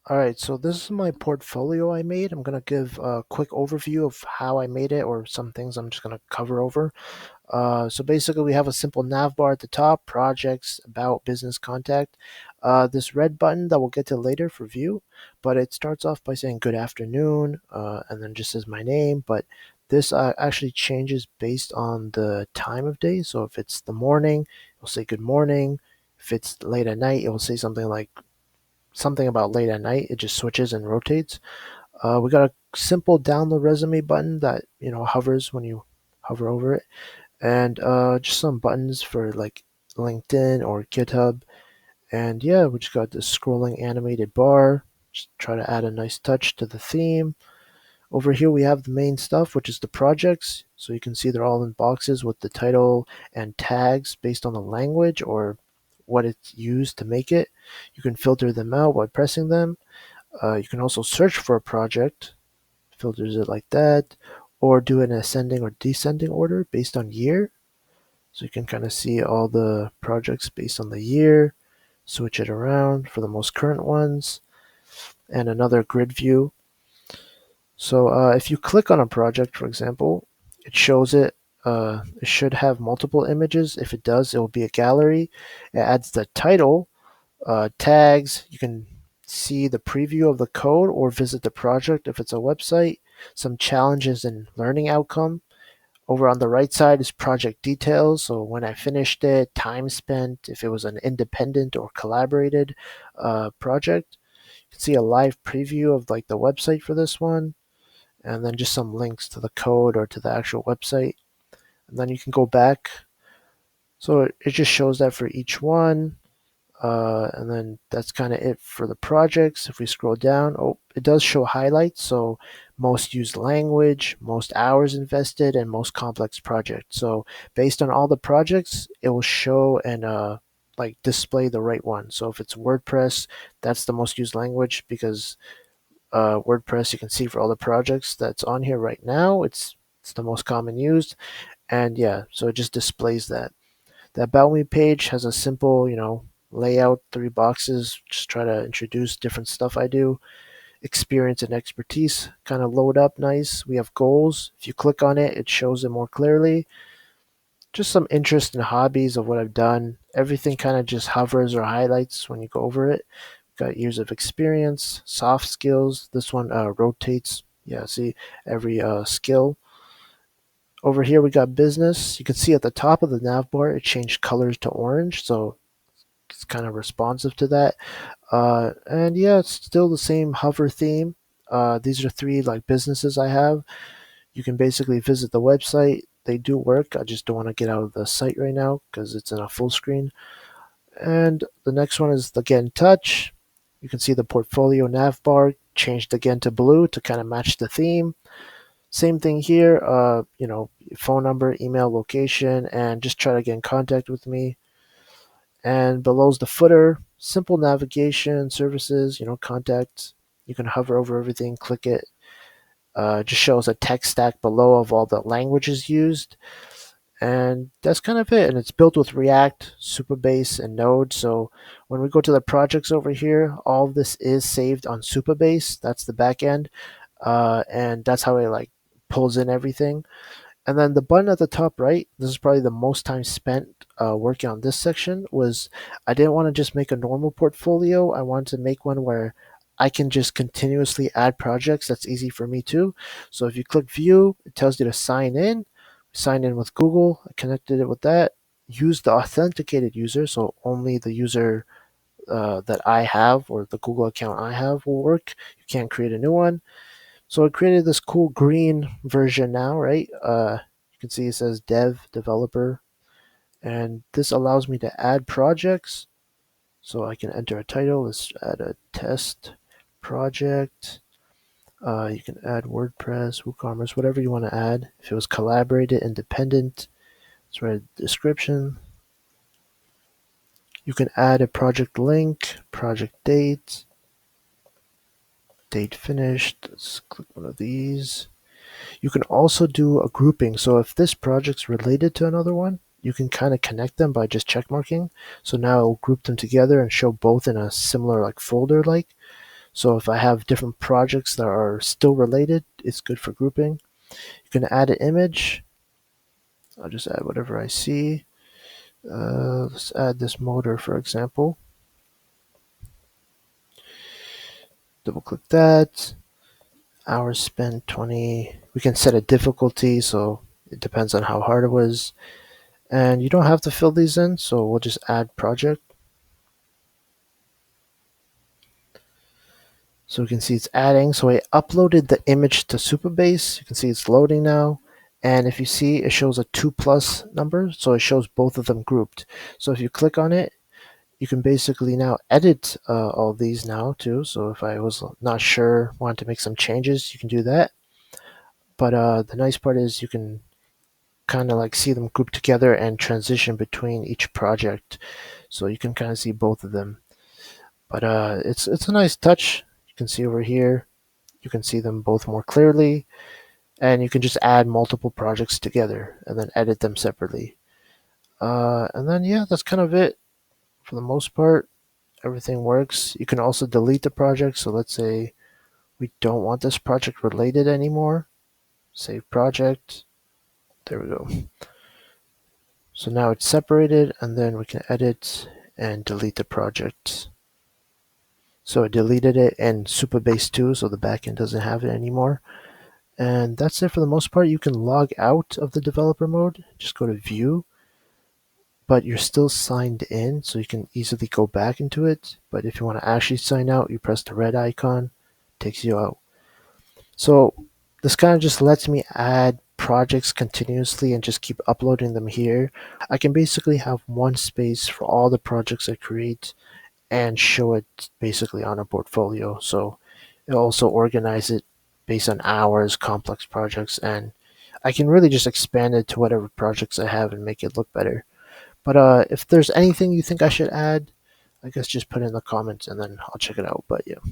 All right, so this is my portfolio I made. I'm going to give a quick overview of how I made it or some things I'm just going to cover over. So basically, we have a simple nav bar at the top, projects, about, business, contact. This red button that we'll get to later for view, but it starts off by saying good afternoon, and then just says my name. But this actually changes based on the time of day. So if it's the morning, it'll say good morning. If it's late at night, it will say something like something about late at night. It just switches and rotates. We got a simple download resume button that hovers when you hover over it, and just some buttons for like LinkedIn or GitHub. And yeah, we just got this scrolling animated bar. Just try to add a nice touch to the theme. Over here we have the main stuff, which is the projects. So you can see they're all in boxes with the title and tags based on the language or what it's used to make it. You can filter them out by pressing them. You can also search for a project, filters it like that, or do an ascending or descending order based on year. So you can kind of see all the projects based on the year, switch it around for the most current ones, and another grid view. So if you click on a project, for example, it shows it. It should have multiple images. If it does, it will be a gallery. It adds the title, tags. You can see the preview of the code or visit the project if it's a website. Some challenges and learning outcome. Over on the right side is project details. So when I finished it, time spent, if it was an independent or collaborated project. You can see a live preview of like the website for this one, and then just some links to the code or to the actual website. And then you can go back. So it just shows that for each one. And then that's kind of it for the projects. If we scroll down, oh, it does show highlights. So most used language, most hours invested, and most complex project. So based on all the projects, it will show and like display the right one. So if it's WordPress, that's the most used language because WordPress, you can see for all the projects that's on here right now, it's the most common used. And yeah, so it just displays that. The About Me page has a simple, layout, three boxes, just try to introduce different stuff I do. Experience and expertise kind of load up nice. We have goals. If you click on it, it shows it more clearly. Just some interest and hobbies of what I've done. Everything kind of just hovers or highlights when you go over it. Got years of experience, soft skills. This one rotates. Yeah, see every skill. Over here we got business. You can see at the top of the nav bar it changed colors to orange, so it's kind of responsive to that. And yeah, it's still the same hover theme. These are three like businesses I have. You can basically visit the website. They do work. I just don't want to get out of the site right now because it's in a full screen. And the next one is the Get in Touch. You can see the portfolio nav bar changed again to blue to kind of match the theme. Same thing here, phone number, email, location, and just try to get in contact with me. And below's the footer, simple navigation, services, contacts. You can hover over everything, click it. Just shows a text stack below of all the languages used. And that's kind of it. And it's built with React, Supabase, and Node. So when we go to the projects over here, all of this is saved on Supabase. That's the back end. And that's how it like pulls in everything. And then the button at the top right, this is probably the most time spent working on this section, was I didn't want to just make a normal portfolio. I wanted to make one where I can just continuously add projects. That's easy for me too. So if you click view, it tells you to sign in. Sign in with Google. I connected it with that. Use the authenticated user, so only the user that I have or the Google account I have will work. You can't create a new one. So it created this cool green version now, right? You can see it says dev developer, and this allows me to add projects. So I can enter a title. Let's add a test project. You can add WordPress, WooCommerce, whatever you want to add. If it was collaborated, independent, let's write a description. You can add a project link, project date, date finished. Let's click one of these. You can also do a grouping. So if this project's related to another one, you can kind of connect them by just check marking. So now it'll group them together and show both in a similar like folder like. So if I have different projects that are still related, it's good for grouping. You can add an image. I'll just add whatever I see. Let's add this motor, for example. Double click that. Hours spent 20. We can set a difficulty, so it depends on how hard it was. And you don't have to fill these in, so we'll just add project. So we can see it's adding. So I uploaded the image to Supabase. You can see it's loading now. And if you see, it shows a 2+ number, so it shows both of them grouped. So if you click on it, you can basically now edit all these now too. So if I was not sure, wanted to make some changes, you can do that. But the nice part is you can kind of like see them grouped together and transition between each project. So you can kind of see both of them. But it's a nice touch. You can see over here, you can see them both more clearly, and you can just add multiple projects together and then edit them separately. And then yeah, that's kind of it for the most part. Everything works. You can also delete the project. So let's say we don't want this project related anymore. Save project. There we go. So now it's separated, and then we can edit and delete the project. So I deleted it in Supabase 2, so the backend doesn't have it anymore. And that's it for the most part. You can log out of the developer mode. Just go to view, but you're still signed in, so you can easily go back into it. But if you want to actually sign out, you press the red icon, takes you out. So this kind of just lets me add projects continuously and just keep uploading them here. I can basically have one space for all the projects I create and show it basically on a portfolio. So it'll also organize it based on hours, complex projects, and I can really just expand it to whatever projects I have and make it look better. But if there's anything you think I should add, I guess just put it in the comments and then I'll check it out. But yeah.